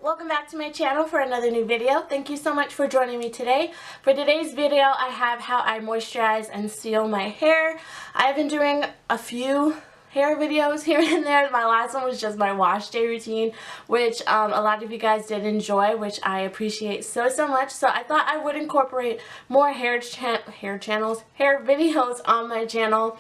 welcome back to my channel for another new video. Thank you so much for joining me today. For today's video, I have how I moisturize and seal my hair. I've been doing a few hair videos here and there. My last one was just my wash day routine, which a lot of you guys did enjoy, which I appreciate so much. So I thought I would incorporate more hair videos on my channel,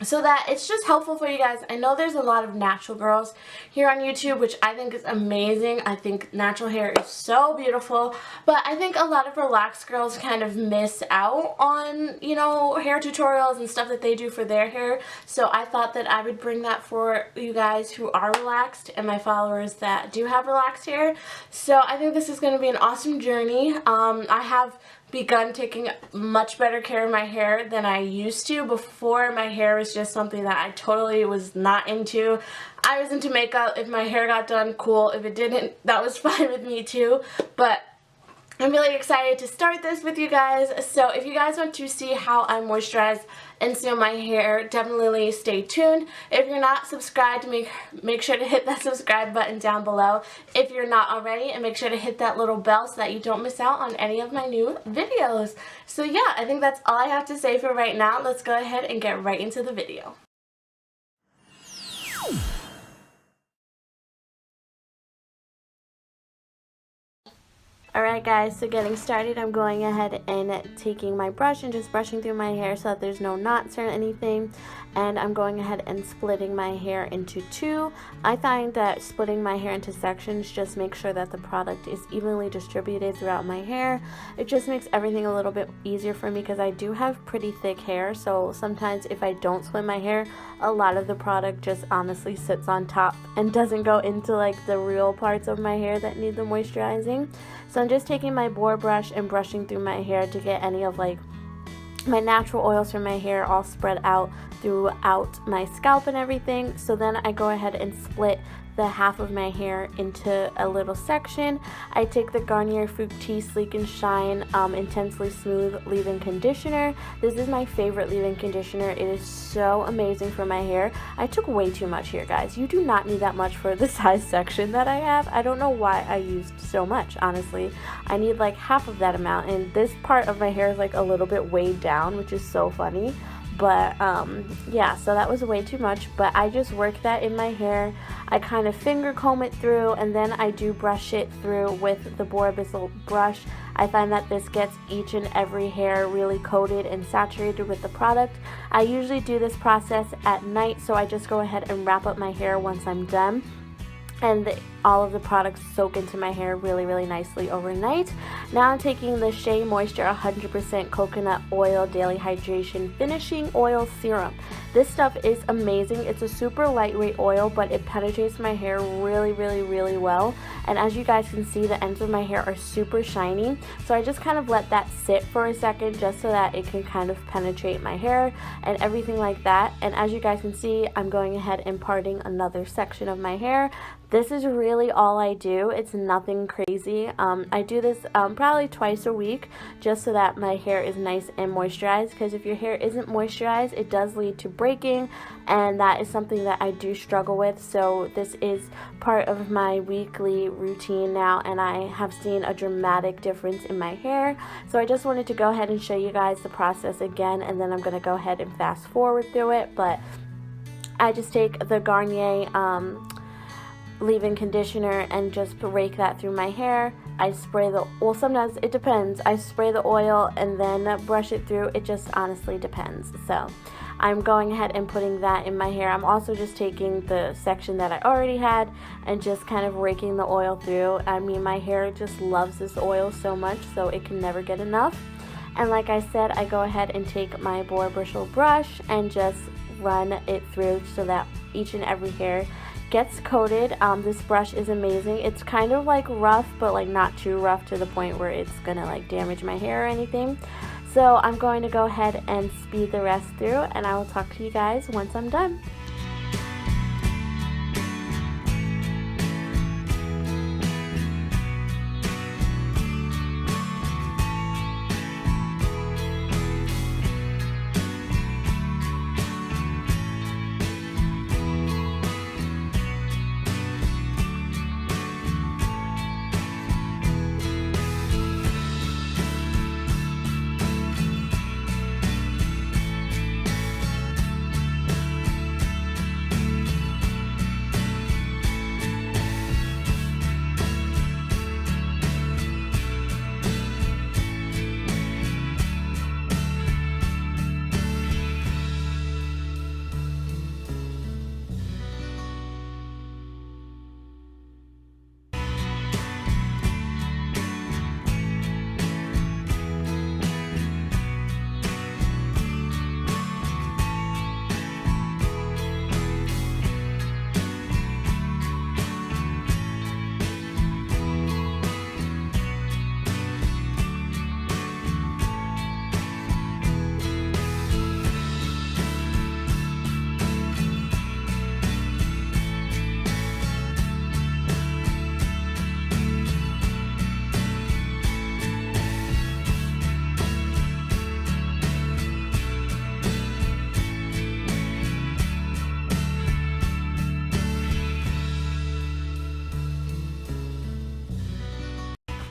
so that it's just helpful for you guys. I know there's a lot of natural girls here on YouTube, which I think is amazing. I think natural hair is so beautiful, but I think a lot of relaxed girls kind of miss out on, you know, hair tutorials and stuff that they do for their hair. So I thought that I would bring that for you guys who are relaxed and my followers that do have relaxed hair. So I think this is going to be an awesome journey. I have begun taking much better care of my hair than I used to. Before, my hair was just something that I totally was not into. I was into makeup. If my hair got done, cool. If it didn't, that was fine with me too. But I'm really excited to start this with you guys. So if you guys want to see how I moisturize and seal my hair, definitely stay tuned. If you're not subscribed, make sure to hit that subscribe button down below if you're not already, and make sure to hit that little bell so that you don't miss out on any of my new videos. So yeah, I think that's all I have to say for right now. Let's go ahead and get right into the video. Alright guys, so getting started, I'm going ahead and taking my brush and just brushing through my hair so that there's no knots or anything. And I'm going ahead and splitting my hair into two. I find that splitting my hair into sections just makes sure that the product is evenly distributed throughout my hair. It just makes everything a little bit easier for me because I do have pretty thick hair. So sometimes if I don't split my hair, a lot of the product just honestly sits on top and doesn't go into like the real parts of my hair that need the moisturizing. So I'm just taking my boar brush and brushing through my hair to get any of like my natural oils from my hair all spread out throughout my scalp and everything. So then I go ahead and split the half of my hair into a little section. I take the Garnier Fructis Sleek and Shine Intensely Smooth Leave-In Conditioner. This is my favorite leave-in conditioner. It is so amazing for my hair. I took way too much here, guys. You do not need that much for the size section that I have. I don't know why I used so much, honestly. I need like half of that amount, and this part of my hair is like a little bit weighed down, which is so funny. But yeah, so that was way too much, but I just work that in my hair. I kind of finger comb it through, and then I do brush it through with the boar bristle brush. I find that this gets each and every hair really coated and saturated with the product. I usually do this process at night, so I just go ahead and wrap up my hair once I'm done. And all of the products soak into my hair really nicely overnight. Now I'm taking the Shea Moisture 100% Coconut Oil Daily Hydration Finishing Oil Serum. This stuff is amazing. It's a super lightweight oil, but it penetrates my hair really well. And as you guys can see, the ends of my hair are super shiny. So I just kind of let that sit for a second just so that it can kind of penetrate my hair and everything like that. And as you guys can see, I'm going ahead and parting another section of my hair. This is really all I do. It's nothing crazy. I do this probably twice a week just so that my hair is nice and moisturized, because if your hair isn't moisturized, it does lead to breaking, and that is something that I do struggle with. So this is part of my weekly routine now, and I have seen a dramatic difference in my hair. So I just wanted to go ahead and show you guys the process again, and then I'm going to go ahead and fast forward through it. But I just take the Garnier leave-in conditioner and just rake that through my hair. I spray the oil, sometimes it depends. I spray the oil and then brush it through. It just honestly depends. So I'm going ahead and putting that in my hair. I'm also just taking the section that I already had and just kind of raking the oil through. I mean, my hair just loves this oil so much, so it can never get enough. And like I said, I go ahead and take my boar bristle brush and just run it through so that each and every hair gets coated. This brush is amazing. It's kind of like rough, but like not too rough to the point where it's gonna like damage my hair or anything. So I'm going to go ahead and speed the rest through, and I will talk to you guys once I'm done.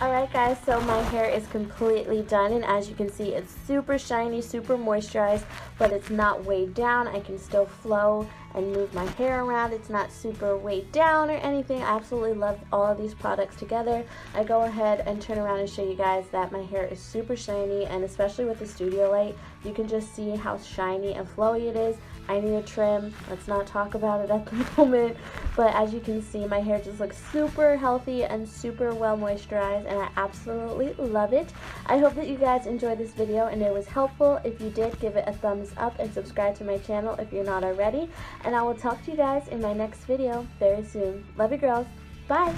Alright guys, so my hair is completely done, and as you can see, it's super shiny, super moisturized, but it's not weighed down. I can still flow and move my hair around. It's not super weighed down or anything. I absolutely love all of these products together. I go ahead and turn around and show you guys that my hair is super shiny, and especially with the studio light, you can just see how shiny and flowy it is. I need a trim. Let's not talk about it at the moment, but as you can see, my hair just looks super healthy and super well moisturized, and I absolutely love it. I hope that you guys enjoyed this video and it was helpful. If you did, give it a thumbs up and subscribe to my channel if you're not already, and I will talk to you guys in my next video very soon. Love you girls. Bye.